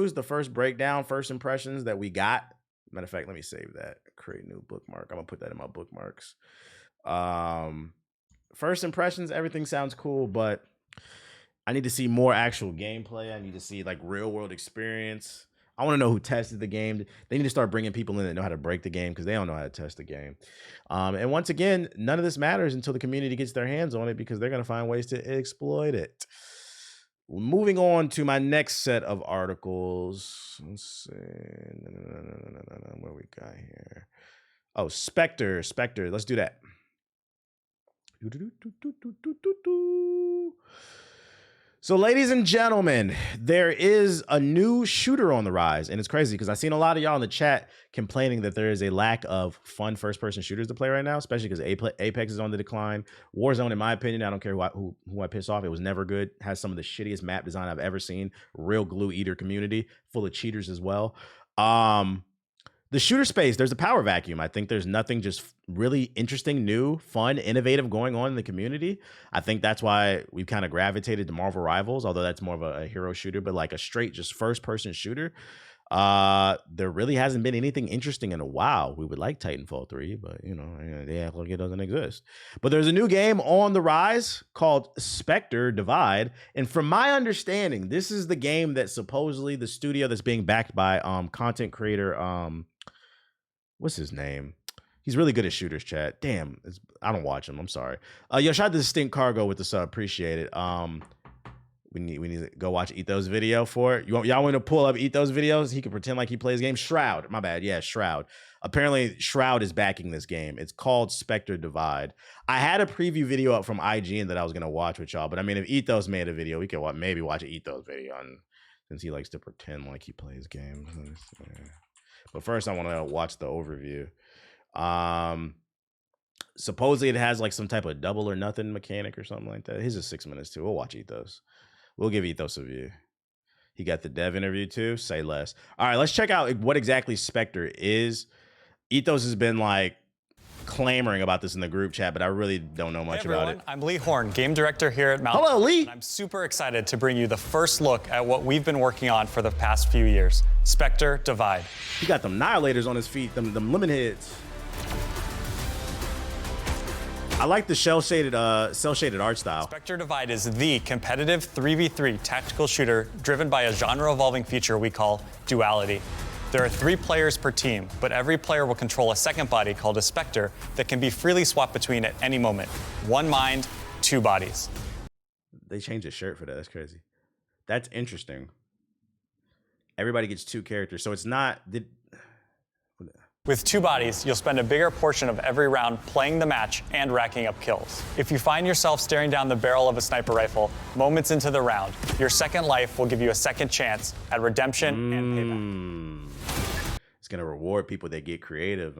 reviews, the first breakdown, first impressions that we got. Matter of fact, let me save that. Create new bookmark. I'm gonna put that in my bookmarks. First impressions, everything sounds cool, but I need to see more actual gameplay. I need to see like real world experience. I want to know who tested the game. They need to start bringing people in that know how to break the game because they don't know how to test the game. And once again, none of this matters until the community gets their hands on it because they're going to find ways to exploit it. Moving on to my next set of articles. Let's see. What we got here? Oh, Spectre. Spectre. Let's do that. So, ladies and gentlemen, there is a new shooter on the rise, and it's crazy because I've seen a lot of y'all in the chat complaining that there is a lack of fun first-person shooters to play right now, especially because Apex is on the decline. Warzone, in my opinion, I don't care who I piss off, it was never good. Has some of the shittiest map design I've ever seen. Real glue eater community, full of cheaters as well. The shooter space, there's a power vacuum. I think there's nothing just really interesting, new, fun, innovative going on in the community. I think that's why we've kind of gravitated to Marvel Rivals, although that's more of a hero shooter, but like a straight just first-person shooter. There really hasn't been anything interesting in a while. We would like Titanfall 3, but you know, they act like it doesn't exist. But there's a new game on the rise called Spectre Divide. And from my understanding, this is the game that supposedly the studio that's being backed by content creator, what's his name? He's really good at shooters, chat. Damn, I don't watch him. I'm sorry. Yo, shout out to Distinct Cargo with the sub. Appreciate it. We need to go watch Ethos video for it. Y'all want to pull up Ethos videos? He can pretend like he plays games. Shroud, my bad. Yeah, Shroud. Apparently, Shroud is backing this game. It's called Spectre Divide. I had a preview video up from IGN that I was gonna watch with y'all, but I mean, if Ethos made a video, we could maybe watch an Ethos video since he likes to pretend like he plays games. But first, I want to watch the overview. Supposedly, it has like some type of double or nothing mechanic or something like that. His is 6 minutes too. We'll watch Ethos. We'll give Ethos a view. He got the dev interview too. Say less. All right, let's check out what exactly Spectre is. Ethos has been like clamoring about this in the group chat, but I really don't know much about it. I'm Lee Horn, game director here at Mount. Hello, Lee. And I'm super excited to bring you the first look at what we've been working on for the past few years, Spectre Divide. He got them annihilators on his feet, them lemon heads. I like the cel-shaded art style. Spectre Divide is the competitive 3v3 tactical shooter driven by a genre-evolving feature we call duality. There are 3 players per team, but every player will control a second body called a Spectre that can be freely swapped between at any moment. 1 mind, 2 bodies. They changed his shirt for that. That's crazy. That's interesting. Everybody gets 2 characters, so it's not... With 2 bodies, you'll spend a bigger portion of every round playing the match and racking up kills. If you find yourself staring down the barrel of a sniper rifle moments into the round, your second life will give you a second chance at redemption and payback. It's going to reward people that get creative.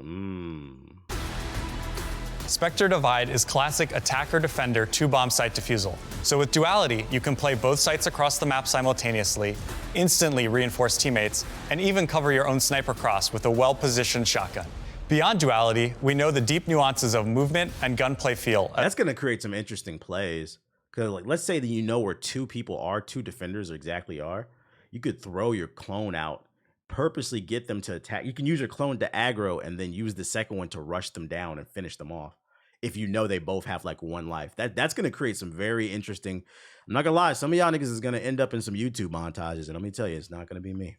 Spectre Divide is classic attacker-defender 2-bomb site defusal. So with duality, you can play both sites across the map simultaneously, instantly reinforce teammates, and even cover your own sniper cross with a well-positioned shotgun. Beyond duality, we know the deep nuances of movement and gunplay feel. That's going to create some interesting plays. Because like, let's say that you know where 2 people are, 2 defenders exactly are. You could throw your clone out, purposely get them to attack. You can use your clone to aggro and then use the second one to rush them down and finish them off. If you know they both have like 1 life, that's going to create some very interesting. I'm not gonna lie, some of y'all niggas is going to end up in some YouTube montages, and let me tell you, it's not going to be me.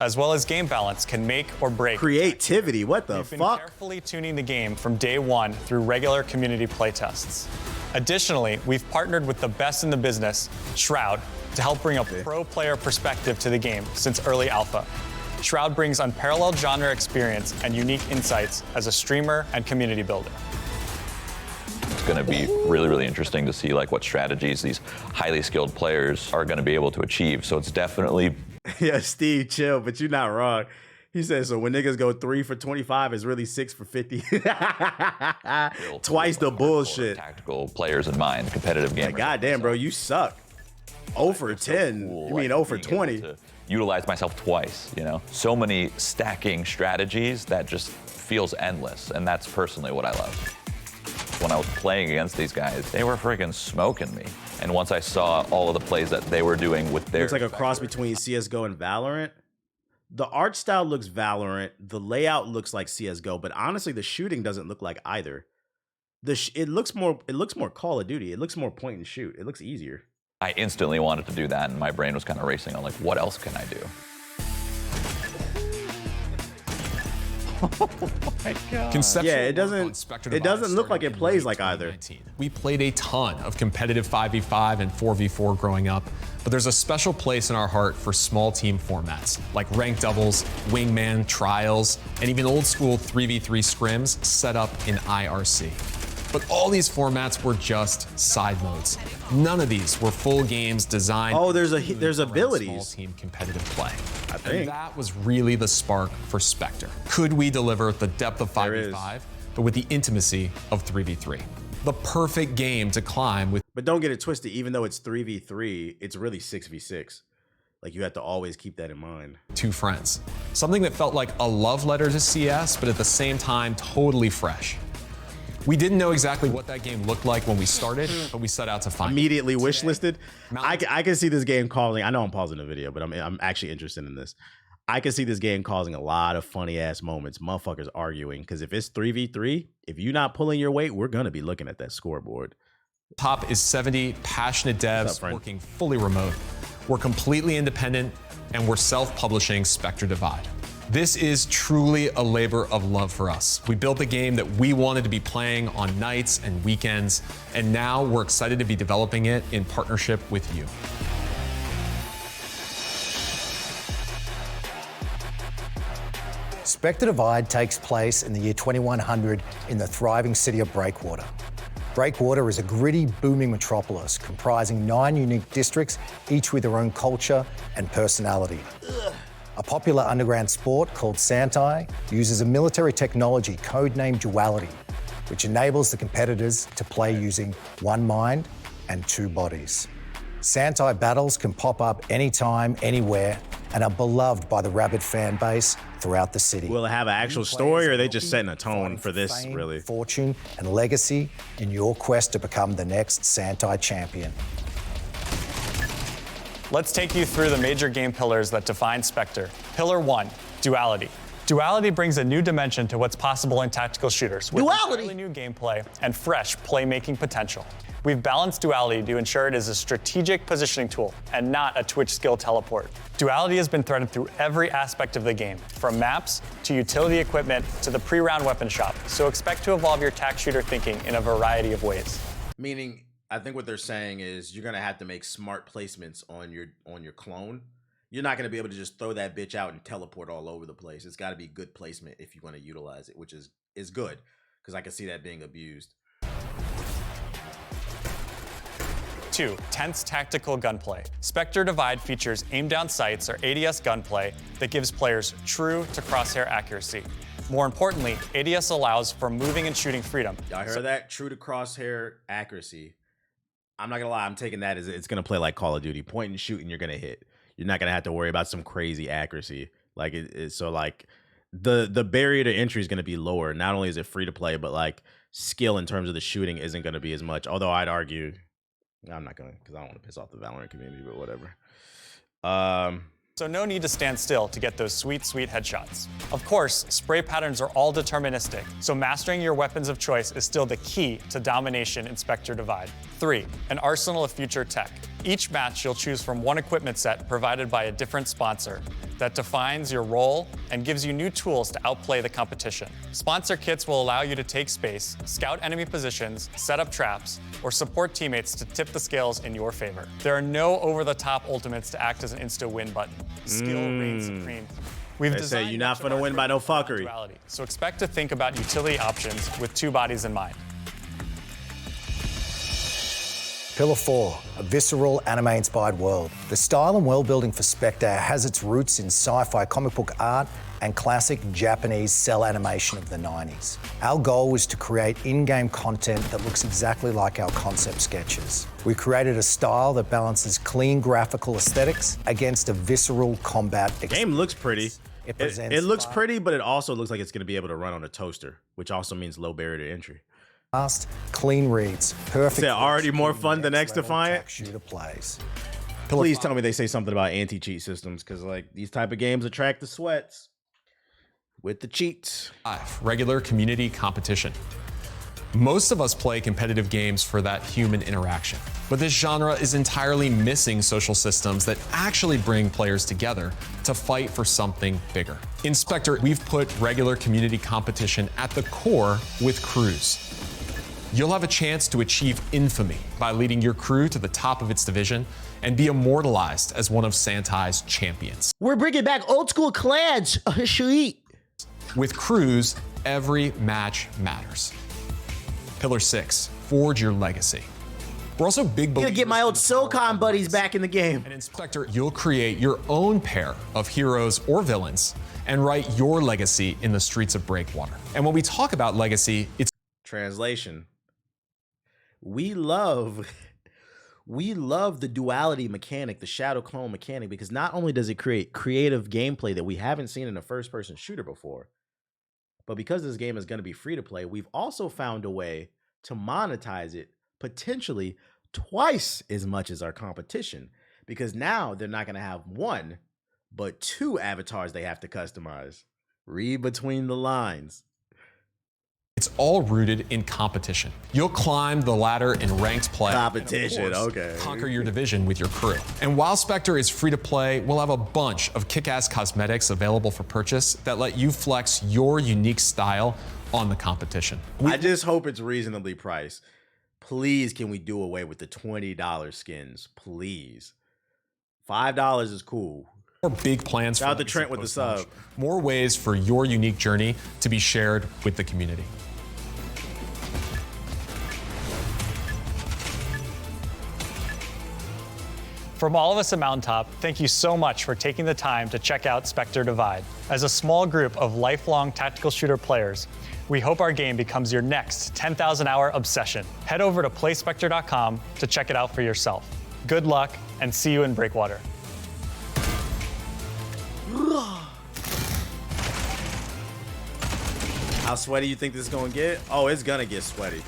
As well as game balance can make or break. Creativity, what the fuck? We've been carefully tuning the game from day 1 through regular community playtests. Additionally, we've partnered with the best in the business, Shroud, to help bring a pro player perspective to the game since early alpha. Shroud brings unparalleled genre experience and unique insights as a streamer and community builder. It's going to be really, really interesting to see like what strategies these highly skilled players are going to be able to achieve. So it's definitely... Yeah, Steve, chill, but you're not wrong. He says, so when niggas go 3 for 25, it's really 6 for 50. Twice the bullshit. Tactical players in mind, competitive gamers. Like, goddamn, bro, you suck. 0 for 10. Cool. You mean 0 for 20. Utilize myself twice, you know? So many stacking strategies that just feels endless, and that's personally what I love. when I was playing against these guys, they were freaking smoking me. And once I saw all of the plays that they were doing with their... It's like a cross between CSGO and Valorant. The art style looks Valorant. The layout looks like CSGO, but honestly, the shooting doesn't look like either. It looks more Call of Duty. It looks more point and shoot. It looks easier. I instantly wanted to do that, and my brain was kind of racing on like, what else can I do? Oh my God. Yeah, it doesn't look like it plays like either. We played a ton of competitive 5v5 and 4v4 growing up, but there's a special place in our heart for small team formats like ranked doubles, wingman, trials, and even old school 3v3 scrims set up in IRC. But all these formats were just side modes. None of these were full games designed. Oh, there's abilities. Small team competitive play. I think. And that was really the spark for Spectre. Could we deliver the depth of 5v5, but with the intimacy of 3v3? The perfect game to climb with. But don't get it twisted. Even though it's 3v3, it's really 6v6. Like, you have to always keep that in mind. 2 friends. Something that felt like a love letter to CS, but at the same time, totally fresh. We didn't know exactly what that game looked like when we started, but we set out to find immediately wishlisted. I can see this game causing, I know I'm pausing the video, but I'm actually interested in this. I can see this game causing a lot of funny ass moments, motherfuckers arguing, because if it's 3v3, if you're not pulling your weight, we're going to be looking at that scoreboard. Top is 70 passionate devs working fully remote. We're completely independent, and we're self-publishing Spectre Divide. This is truly a labor of love for us. We built a game that we wanted to be playing on nights and weekends, and now we're excited to be developing it in partnership with you. Spectre Divide takes place in the year 2100 in the thriving city of Breakwater. Breakwater is a gritty, booming metropolis comprising 9 unique districts, each with their own culture and personality. A popular underground sport called Santai uses a military technology codenamed Duality, which enables the competitors to play using 1 mind and 2 bodies. Santai battles can pop up anytime, anywhere, and are beloved by the rabid fan base throughout the city. Will it have an actual story, or are they just setting a tone for this, fame, really? Fortune and legacy in your quest to become the next Santai champion. Let's take you through the major game pillars that define Spectre. Pillar 1, duality. Duality brings a new dimension to what's possible in tactical shooters with entirely new gameplay and fresh playmaking potential. We've balanced duality to ensure it is a strategic positioning tool and not a Twitch skill teleport. Duality has been threaded through every aspect of the game, from maps to utility equipment to the pre-round weapon shop, so expect to evolve your tac shooter thinking in a variety of ways. Meaning, I think what they're saying is you're gonna have to make smart placements on your clone. You're not gonna be able to just throw that bitch out and teleport all over the place. It's got to be good placement if you want to utilize it, which is good, because I can see that being abused. 2, tense tactical gunplay. Spectre Divide features aim-down sights or ADS gunplay that gives players true to crosshair accuracy. More importantly, ADS allows for moving and shooting freedom. Y'all heard that? True to crosshair accuracy. I'm not gonna lie, I'm taking that as it's gonna play like Call of Duty. Point and shoot and you're gonna hit. You're not gonna have to worry about some crazy accuracy. Like so like the barrier to entry is gonna be lower. Not only is it free to play, but like skill in terms of the shooting isn't gonna be as much. Although I'd argue, I'm not gonna, because I don't want to piss off the Valorant community, but whatever. So no need to stand still to get those sweet, sweet headshots. Of course, spray patterns are all deterministic, so mastering your weapons of choice is still the key to domination in Spectre Divide. 3, an arsenal of future tech. Each match you'll choose from one equipment set provided by a different sponsor that defines your role and gives you new tools to outplay the competition. Sponsor kits will allow you to take space, scout enemy positions, set up traps, or support teammates to tip the scales in your favor. There are no over-the-top ultimates to act as an insta-win button. Skill reigns supreme. We've designed you're not gonna win by no fuckery. Duality, so expect to think about utility options with 2 bodies in mind. Pillar 4, a visceral, anime-inspired world. The style and world building for Spectre has its roots in sci-fi comic book art and classic Japanese cell animation of the 90s. Our goal was to create in-game content that looks exactly like our concept sketches. We created a style that balances clean graphical aesthetics against a visceral combat experience. Game looks pretty. It looks pretty, but it also looks like it's going to be able to run on a toaster, which also means low barrier to entry. fast, clean reads, perfect. Is it already more fun than next X level Defiant? attack shooter plays. Please tell me they say something about anti-cheat systems, because like these type of games attract the sweats with the cheats. 5, regular community competition. Most of us play competitive games for that human interaction, but this genre is entirely missing social systems that actually bring players together to fight for something bigger. In Spectre, we've put regular community competition at the core with crews. You'll have a chance to achieve infamy by leading your crew to the top of its division and be immortalized as one of Santai's champions. We're bringing back old school clans. Sweet. With crews, every match matters. Pillar 6, forge your legacy. We're also big believers Gonna get my in old the power of SOCOM buddies race. back in the game. And in Spectre, you'll create your own pair of heroes or villains and write your legacy in the streets of Breakwater. And when we talk about legacy, it's Translation. We love the duality mechanic, the shadow clone mechanic, because not only does it create creative gameplay that we haven't seen in a first-person shooter before, but because this game is going to be free to play, we've also found a way to monetize it potentially twice as much as our competition, because now they're not going to have one, but 2 avatars they have to customize. Read between the lines. It's all rooted in competition. You'll climb the ladder in ranked play. Competition, and of course, okay. Conquer your division with your crew. And while Spectre is free to play, we'll have a bunch of kick-ass cosmetics available for purchase that let you flex your unique style on the competition. I just hope it's reasonably priced. Please, can we do away with the $20 skins? Please. $5 is cool. More big plans Shout out to Legacy Trent with the post-launch. sub. More ways for your unique journey to be shared with the community. From all of us at Mountaintop, thank you so much for taking the time to check out Spectre Divide. As a small group of lifelong tactical shooter players, we hope our game becomes your next 10,000-hour obsession. Head over to playspectre.com to check it out for yourself. Good luck, and see you in Breakwater. How sweaty you think this is going to get? Oh, it's going to get sweaty.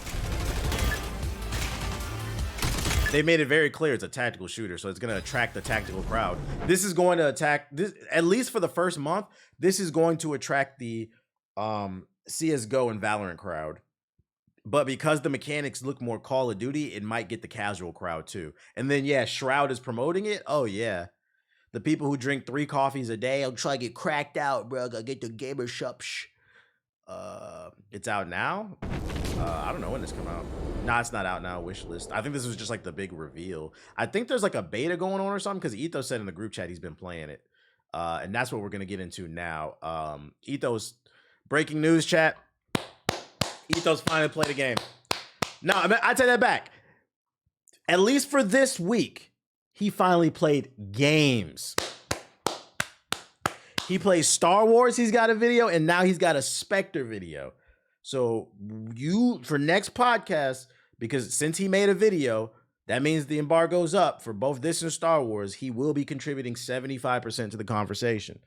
They made it very clear it's a tactical shooter, so it's going to attract the tactical crowd. This is going to attack, this, at least for the first month, this is going to attract the CSGO and Valorant crowd. But because the mechanics look more Call of Duty, it might get the casual crowd too. And then, yeah, Shroud is promoting it. Oh, yeah. The people who drink 3 coffees a day, I'm trying to get cracked out, bro. Gotta get the gamer shop. It's out now. I don't know when this come out. Nah, it's not out now. Wish list. I think this was just like the big reveal. I think there's like a beta going on or something, because Ethos said in the group chat he's been playing it. And that's what we're gonna get into now. Ethos, breaking news chat. Ethos finally played a game. No, I take that back. At least for this week, he finally played games. He plays Star Wars, he's got a video, and now he's got a Spectre video. So for next podcast, because since he made a video, that means the embargo's up for both this and Star Wars. He will be contributing 75% to the conversation.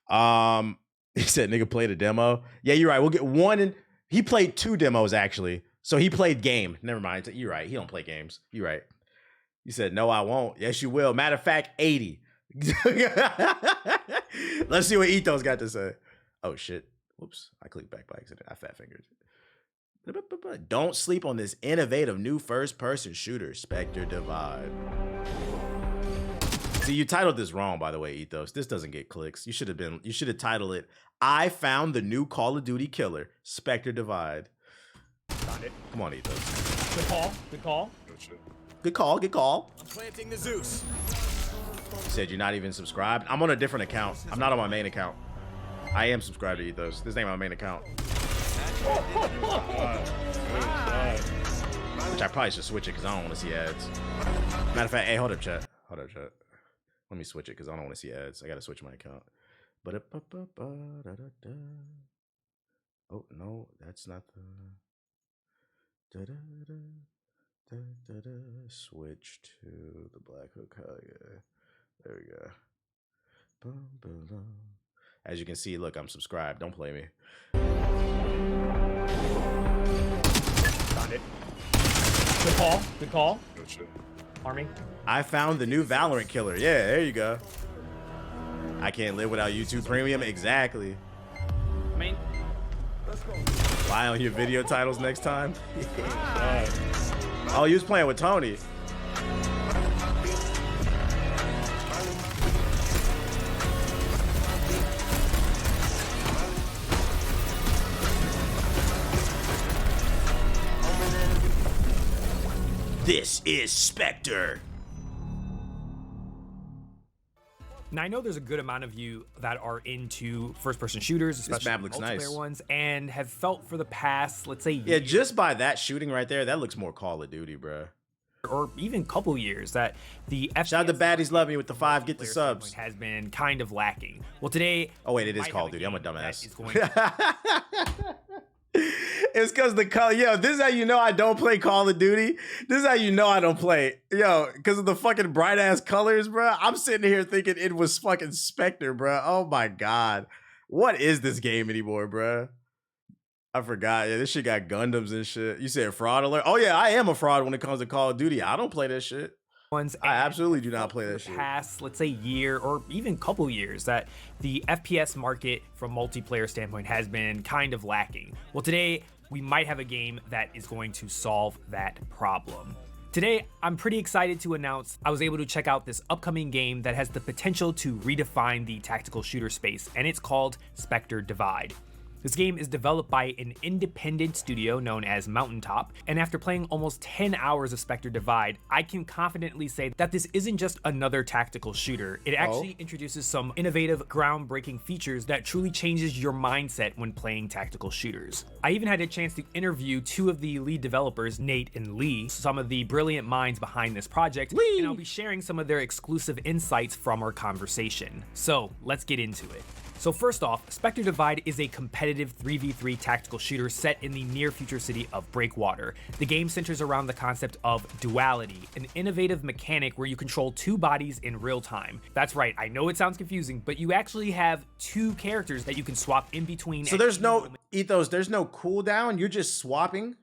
He said nigga played a demo. Yeah, you're right. We'll get one, and he played 2 demos actually. So he played game. Never mind. You're right. He don't play games. You're right. You said no, I won't. Yes, you will. Matter of fact, 80. Let's see what Ethos got to say. Oh shit. Whoops. I clicked back by accident. I fat fingered. Don't sleep on this innovative new first-person shooter, Spectre Divide. See, you titled this wrong, by the way, Ethos. This doesn't get clicks. You should have titled it, I found the new Call of Duty killer, Spectre Divide. Got it. Come on, Ethos. Good call. Good call. Good call, good call. I'm planting the Zeus. You said you're not even subscribed. I'm on a different account. I'm not on my main account. I am subscribed to Ethos. This ain't my main account. Which I probably should switch it because I don't want to see ads. Matter of fact, hey, hold up, chat. Hold up, chat. Let me switch it because I don't want to see ads. I got to switch my account. Oh, no, that's not the... Switch to the Black Hook. Yeah. There we go. As you can see, look, I'm subscribed. Don't play me. Found it. Good call. Good call. Good shit. Army. I found the new Valorant killer. Yeah, there you go. I can't live without YouTube Premium. Exactly. Main. Lie on your video titles next time. Oh, you was playing with Tony. This is Spectre. Now, I know there's a good amount of you that are into first-person shooters, especially map looks multiplayer nice. ones, and have felt for the past, let's say, Yeah, year just by that shooting right there, that looks more Call of Duty, bro. or even couple years that the Shout out to Baddies Love Me with the 5, get the player subs. standpoint has been kind of lacking. Well, today. Oh wait, it we is might Call have of Duty. I'm a game that dumbass. is going to It's because the color. Yo, this is how you know I don't play Call of Duty. This is how you know I don't play. Yo, because of the fucking bright ass colors, bro. I'm sitting here thinking it was fucking Spectre, bro. Oh my god, what is this game anymore, bro? I forgot. Yeah, this shit got Gundams and shit. You said fraud alert. Oh yeah, I am a fraud when it comes to Call of Duty. I don't play that shit. ones. I and absolutely do felt not play for that the shit. Past, let's say, year or even couple years that the FPS market from multiplayer standpoint has been kind of lacking. Well, today we might have a game that is going to solve that problem. Today, I'm pretty excited to announce I was able to check out this upcoming game that has the potential to redefine the tactical shooter space, and it's called Spectre Divide. This game is developed by an independent studio known as Mountaintop, and after playing almost 10 hours of Spectre Divide, I can confidently say that this isn't just another tactical shooter. It actually introduces some innovative, groundbreaking features that truly changes your mindset when playing tactical shooters. I even had a chance to interview two of the lead developers, Nate and Lee, some of the brilliant minds behind this project, and I'll be sharing some of their exclusive insights from our conversation. So let's get into it. So first off, Spectre Divide is a competitive 3v3 tactical shooter set in the near future city of Breakwater. The game centers around the concept of duality, an innovative mechanic where you control two bodies in real time. That's right, I know it sounds confusing, but you actually have two characters that you can swap in between. So there's no ethos. There's no cooldown. You're just swapping.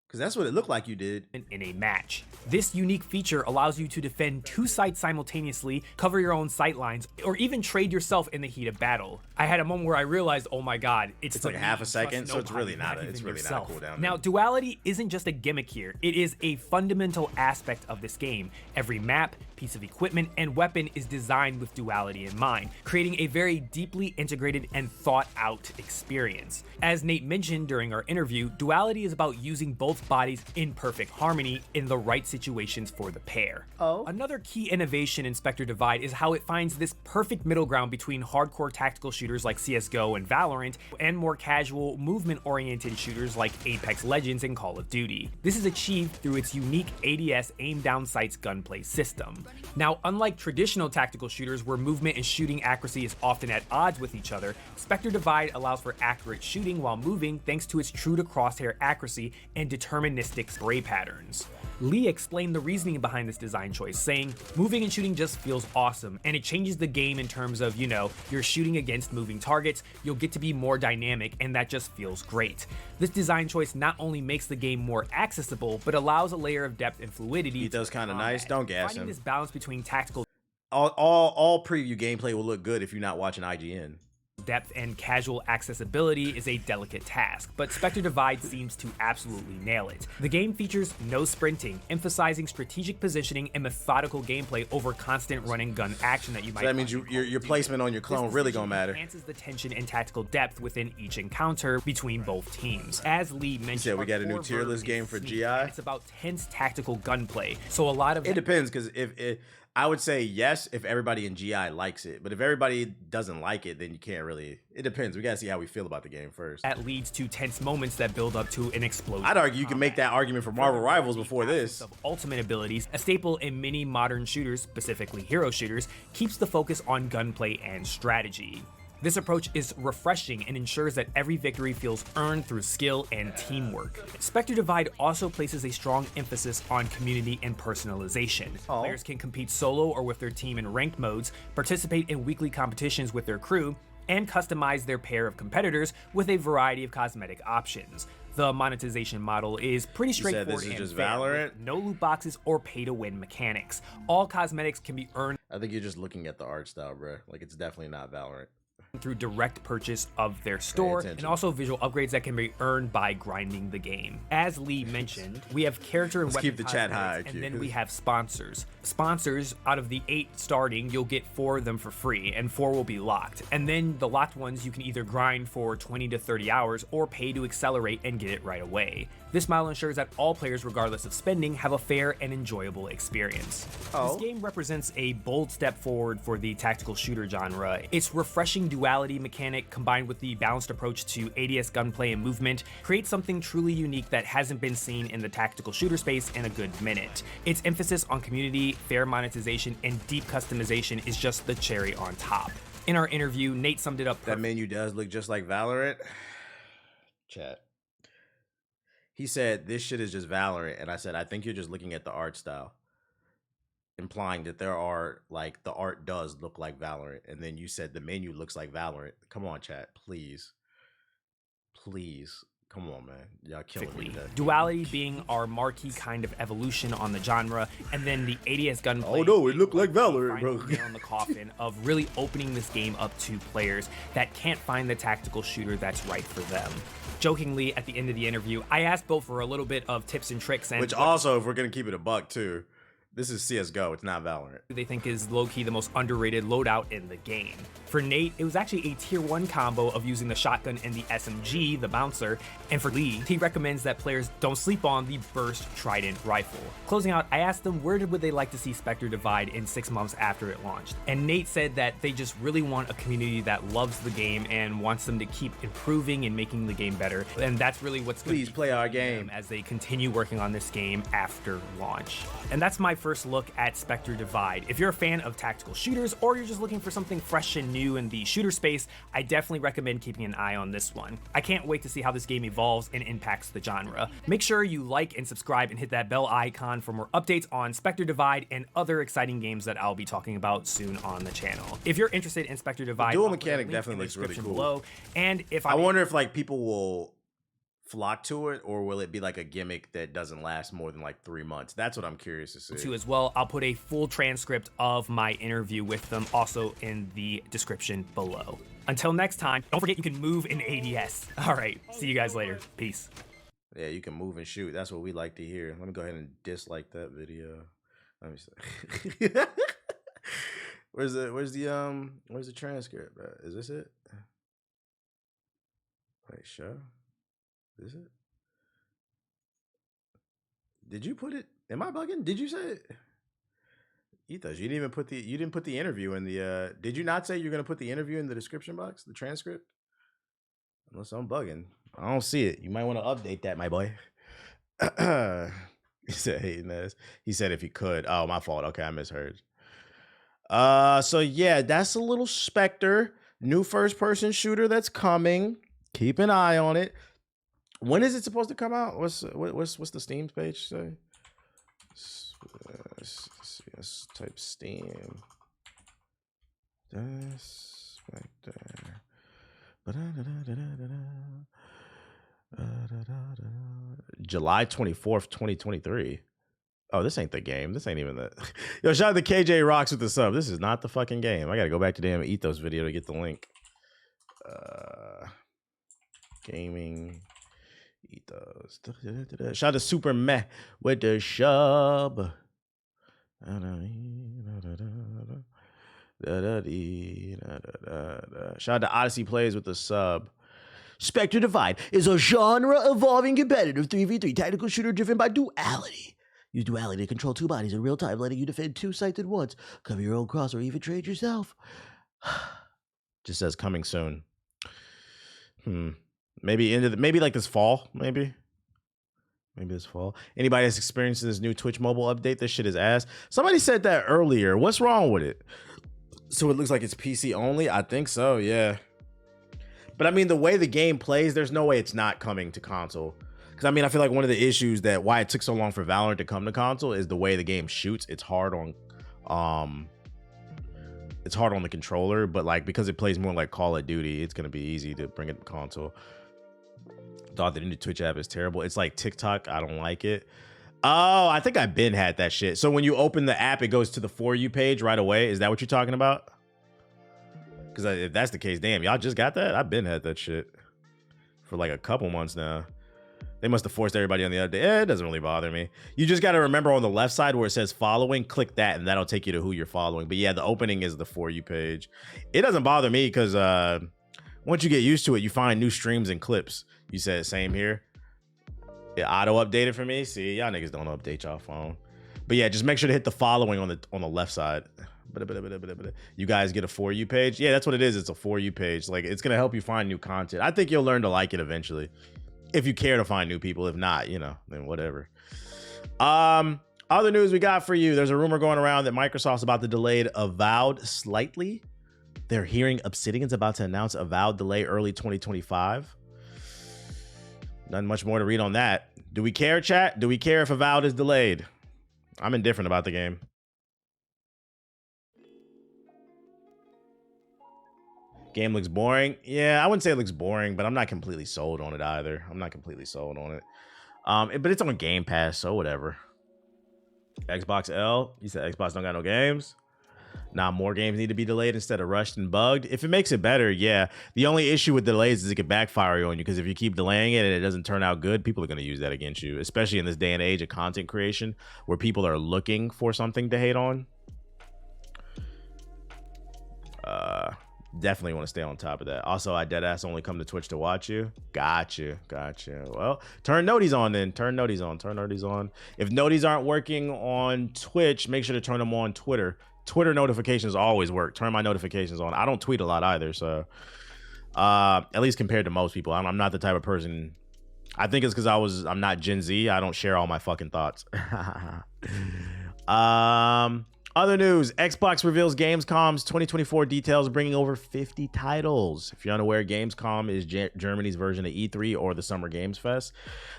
Because that's what it looked like you did. In a match. This unique feature allows you to defend two sites simultaneously, cover your own sight lines, or even trade yourself in the heat of battle. I had a moment where I realized, oh my god, it's like me, half a second, trust so it's really nobody, not a, it's even really yourself. not a cooldown. Now, duality isn't just a gimmick here. It is a fundamental aspect of this game. Every map, piece of equipment, and weapon is designed with duality in mind, creating a very deeply integrated and thought out experience. As Nate mentioned during our interview, duality is about using both bodies in perfect harmony in the right situations for the pair. Another key innovation in Spectre Divide is how it finds this perfect middle ground between hardcore tactical shooters like CSGO and Valorant and more casual movement-oriented shooters like Apex Legends and Call of Duty. This is achieved through its unique ADS aim down sights gunplay system. Now, unlike traditional tactical shooters where movement and shooting accuracy is often at odds with each other, Spectre Divide allows for accurate shooting while moving thanks to its true to crosshair accuracy and deterministic spray patterns. Lee explained the reasoning behind this design choice, saying, moving and shooting just feels awesome, and it changes the game in terms of, you're shooting against moving targets, you'll get to be more dynamic, and that just feels great. This design choice not only makes the game more accessible, but allows a layer of depth and fluidity. He does kind of nice. Don't gas Finding him. this balance between tactical All preview gameplay will look good if you're not watching IGN. depth and casual accessibility is a delicate task, but Spectre Divide seems to absolutely nail it. The game features no sprinting, emphasizing strategic positioning and methodical gameplay over constant run and gun action that you might. So that means your placement on your clone really gonna matter. Enhances the tension and tactical depth within each encounter between both teams. As Lee mentioned, said we got a new our tier core list verb game is for sneak, GI? and it's about tense tactical gunplay. So a lot of It depends, because if I would say yes if everybody in GI likes it, but if everybody doesn't like it, then you can't really. It depends. We gotta see how we feel about the game first. that leads to tense moments that build up to an explosion. I'd argue you can make that argument for Marvel Rivals before this. Of ultimate abilities, a staple in many modern shooters, specifically hero shooters, keeps the focus on gunplay and strategy. This approach is refreshing and ensures that every victory feels earned through skill and teamwork. Spectre Divide also places a strong emphasis on community and personalization. Players can compete solo or with their team in ranked modes, participate in weekly competitions with their crew, and customize their pair of competitors with a variety of cosmetic options. The monetization model is pretty said this straightforward is and just fair, Valorant? with no loot boxes or pay-to-win mechanics. All cosmetics can be earned I think you're just looking at the art style, bro. Like, it's definitely not Valorant. through direct purchase of their store, attention. and also visual upgrades that can be earned by grinding the game. As Lee mentioned, we have character and Let's weapon keep the chat cosmetics, high, and then Q. we have sponsors. Sponsors, out of the 8 starting, you'll get 4 of them for free, and 4 will be locked. And then the locked ones you can either grind for 20 to 30 hours or pay to accelerate and get it right away. This model ensures that all players, regardless of spending, have a fair and enjoyable experience. This game represents a bold step forward for the tactical shooter genre. Its refreshing duality mechanic, combined with the balanced approach to ADS gunplay and movement, creates something truly unique that hasn't been seen in the tactical shooter space in a good minute. Its emphasis on community, fair monetization, and deep customization is just the cherry on top. In our interview, Nate summed it up That menu does look just like Valorant. Chat. He said, this shit is just Valorant. And I said, I think you're just looking at the art style, implying that there are, like, the art does look like Valorant. And then you said the menu looks like Valorant. Come on, chat. Please. Please. Come on, man. Y'all killing me today. Duality being our marquee kind of evolution on the genre, and then the ADS gunplay. Oh, no, it looked like Valorant, bro. Nail on the coffin of really opening this game up to players that can't find the tactical shooter that's right for them. Jokingly, at the end of the interview, I asked Bill for a little bit of tips and tricks, and Which also, if we're going to keep it a buck, too, this is CSGO. It's not Valorant. they think is low-key the most underrated loadout in the game. For Nate, it was actually a tier 1 combo of using the shotgun and the SMG, the bouncer, and for Lee, he recommends that players don't sleep on the burst trident rifle. Closing out, I asked them where would they like to see Spectre Divide in 6 months after it launched, and Nate said that they just really want a community that loves the game and wants them to keep improving and making the game better, and that's really what's going Please play our game as they continue working on this game after launch. And that's my first look at Spectre Divide. If you're a fan of tactical shooters or you're just looking for something fresh and new in the shooter space, I definitely recommend keeping an eye on this one. I can't wait to see how this game evolves and impacts the genre. Make sure you like and subscribe and hit that bell icon for more updates on Spectre Divide and other exciting games that I'll be talking about soon on the channel. If you're interested in Spectre Divide, dual I'll put a mechanic link definitely in the looks really description cool. below. And if I wonder if, like, people will flock to it, or will it be like a gimmick that doesn't last more than like 3 months? That's what I'm curious to see. too as well, I'll put a full transcript of my interview with them also in the description below. Until next time, don't forget you can move in ADS. All right, see you guys later. Peace. Yeah, you can move and shoot. That's what we like to hear. Let me go ahead and dislike that video. Let me see. Where's the transcript, bro? Is this it? Wait, show. Is it? Did you put it? Am I bugging? Did you say it? Ethos, you didn't put the interview in the did you not say you're gonna put the interview in the description box, the transcript? Unless I'm bugging. I don't see it. You might want to update that, my boy. He said hating ass. He said if he could. Oh, my fault. Okay, I misheard. So yeah, that's a little Spectre, new first-person shooter that's coming. Keep an eye on it. When is it supposed to come out? What's the Steam page say? Let's type Steam. Spectre. July 24th, 2023. Oh, this ain't the game. This ain't even the. Yo, shout out to KJ Rocks with the sub. This is not the fucking game. I gotta go back to damn Ethos video to get the link. Gaming Ethos. Shout out to Super Meh with the sub. Shout out to Odyssey Plays with the sub. Spectre Divide is a genre-evolving competitive 3v3 tactical shooter driven by duality. Use duality to control 2 bodies in real time, letting you defend 2 sites at once, cover your own cross, or even trade yourself. Just says coming soon. Maybe like this fall, maybe this fall. Anybody that's experiencing this new Twitch mobile update, this shit is ass. Somebody said that earlier. What's wrong with it? So it looks like it's PC only? I think so, yeah. But I mean, the way the game plays, there's no way it's not coming to console. Because I mean, I feel like one of the issues that why it took so long for Valorant to come to console is the way the game shoots. It's hard on the controller, but like because it plays more like Call of Duty, it's gonna be easy to bring it to console. Thought the new Twitch app is terrible. It's like TikTok. I don't like it. Oh, I think I've been had that shit. So when you open the app, it goes to the For You page right away. Is that what you're talking about? Because if that's the case, damn, y'all just got that? I've been had that shit for like a couple months now. They must have forced everybody on the other day. It doesn't really bother me. You just got to remember on the left side where it says following, click that, and that'll take you to who you're following. But yeah, the opening is the For You page. It doesn't bother me because once you get used to it, you find new streams and clips. You said same here. It auto updated for me. See, y'all niggas don't update y'all phone. But yeah, just make sure to hit the following on the left side. You guys get a For You page. Yeah, that's what it is. It's a For You page. Like, it's gonna help you find new content. I think you'll learn to like it eventually, if you care to find new people. If not, you know, then whatever. Other news we got for you. There's a rumor going around that Microsoft's about to delay Avowed slightly. They're hearing Obsidian's about to announce Avowed delay early 2025. Nothing much more to read on that. Do we care, chat? Do we care if Avowed is delayed? I'm indifferent about the game. Game looks boring. Yeah, I wouldn't say it looks boring, but I'm not completely sold on it either. I'm not completely sold on it. But it's on Game Pass, so whatever. Xbox L. You said Xbox don't got no games. Now more games need to be delayed instead of rushed and bugged. If it makes it better, yeah. The only issue with delays is it could backfire on you, because if you keep delaying it and it doesn't turn out good, people are going to use that against you, especially in this day and age of content creation where people are looking for something to hate on. Definitely want to stay on top of that. Also, I deadass only come to Twitch to watch you. Gotcha. Well, turn noties on then. Turn noties on. If noties aren't working on Twitch, make sure to turn them on Twitter. Twitter notifications always work. Turn my notifications on. I don't tweet a lot either, so at least compared to most people. I'm not the type of person. I think it's because I'm not Gen Z. I don't share all my fucking thoughts. Other news, Xbox reveals Gamescom's 2024 details, bringing over 50 titles. If you're unaware, Gamescom is Germany's version of E3 or the Summer Games Fest.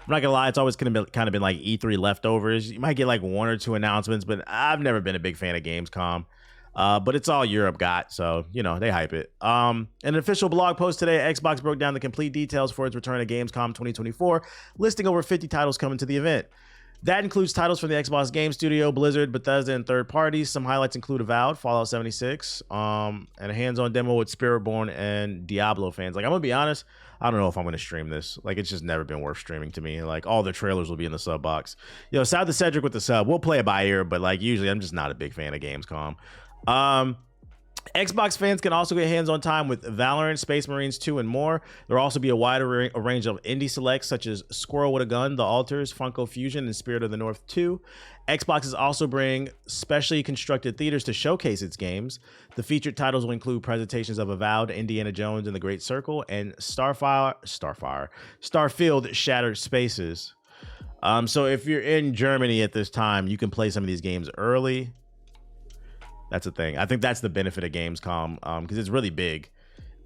I'm not gonna lie, it's always kind of been like E3 leftovers. You might get like one or two announcements, but I've never been a big fan of Gamescom. But it's all Europe got, so, you know, they hype it. In an official blog post today, Xbox broke down the complete details for its return to Gamescom 2024, listing over 50 titles coming to the event. That includes titles from the Xbox Game Studio, Blizzard, Bethesda, and third parties. Some highlights include Avowed, Fallout 76, and a hands-on demo with Spiritborn and Diablo fans. Like, I'm gonna be honest, I don't know if I'm gonna stream this. Like, it's just never been worth streaming to me. Like, all the trailers will be in the sub box. Yo, shout out to Cedric with the sub. We'll play it by ear, but like usually I'm just not a big fan of Gamescom. Xbox fans can also get hands-on time with Valorant, Space Marines 2, and more. There'll also be a wider range of indie selects such as Squirrel with a Gun, The Alters, Funko Fusion, and Spirit of the North 2. Xbox is also bringing specially constructed theaters to showcase its games. The featured titles will include presentations of Avowed, Indiana Jones and the Great Circle, and Starfield Shattered Spaces. So if you're in Germany at this time, you can play some of these games early. That's the thing. I think that's the benefit of Gamescom, because it's really big.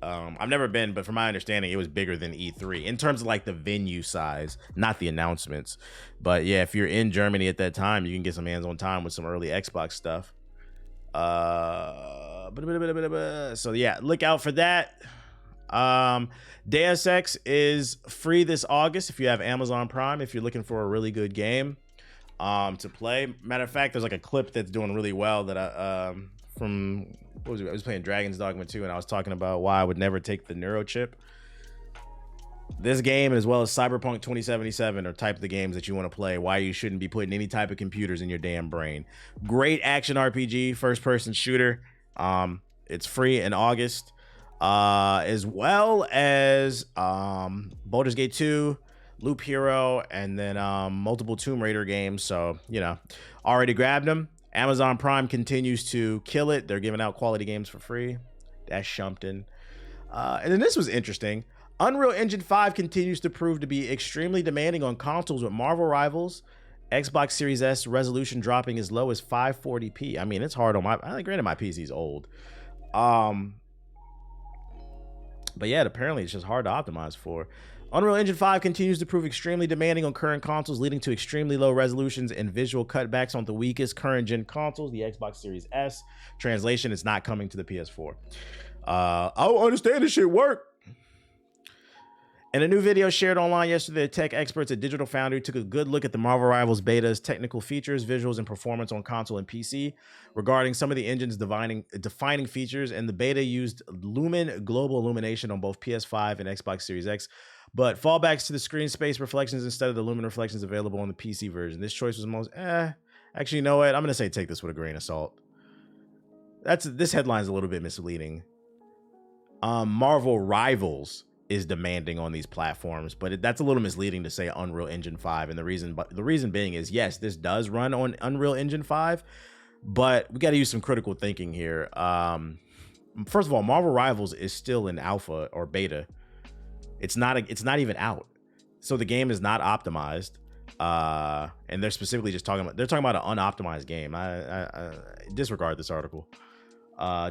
I've never been, but from my understanding, it was bigger than E3 in terms of like the venue size, not the announcements. But yeah, if you're in Germany at that time, you can get some hands-on time with some early Xbox stuff. So yeah, look out for that. Deus Ex is free this August if you have Amazon Prime, if you're looking for a really good game to play. Matter of fact, there's like a clip that's doing really well that I was playing Dragon's Dogma 2, and I was talking about why I would never take the neurochip. This game, as well as Cyberpunk 2077, are type of the games that you want to play, why you shouldn't be putting any type of computers in your damn brain. Great action RPG, first-person shooter. It's free in August, as well as Baldur's Gate 2, Loop Hero, and then multiple Tomb Raider games. So, you know, already grabbed them. Amazon Prime continues to kill it. They're giving out quality games for free. That's Shumpton. And then this was interesting. Unreal Engine 5 continues to prove to be extremely demanding on consoles, with Marvel Rivals, Xbox Series S resolution dropping as low as 540p. I mean, it's hard on granted my PC's old. But yeah, apparently it's just hard to optimize for. Unreal Engine 5 continues to prove extremely demanding on current consoles, leading to extremely low resolutions and visual cutbacks on the weakest current gen consoles, the Xbox Series S. Translation, it's not coming to the PS4. I don't understand this shit work. In a new video shared online yesterday, tech experts at Digital Foundry took a good look at the Marvel Rivals beta's technical features, visuals, and performance on console and PC. Regarding some of the engine's defining features, and the beta used Lumen global illumination on both PS5 and Xbox Series X, but fallbacks to the screen space reflections instead of the Lumen reflections available on the PC version. This choice was most actually, you know what? I'm gonna say take this with a grain of salt. This headline's a little bit misleading. Marvel Rivals is demanding on these platforms, but that's a little misleading to say Unreal Engine 5, and the reason being is, yes, this does run on Unreal Engine 5, but we got to use some critical thinking here. First of all, Marvel Rivals is still in alpha or beta. It's not even out, so the game is not optimized, and they're specifically just talking about an unoptimized game. I disregard this article.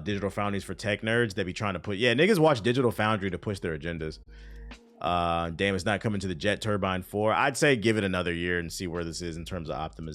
Digital Foundry's for tech nerds. They be trying to put, niggas watch Digital Foundry to push their agendas. Damn, it's not coming to the Jet Turbine 4. I'd say give it another year and see where this is in terms of optimization.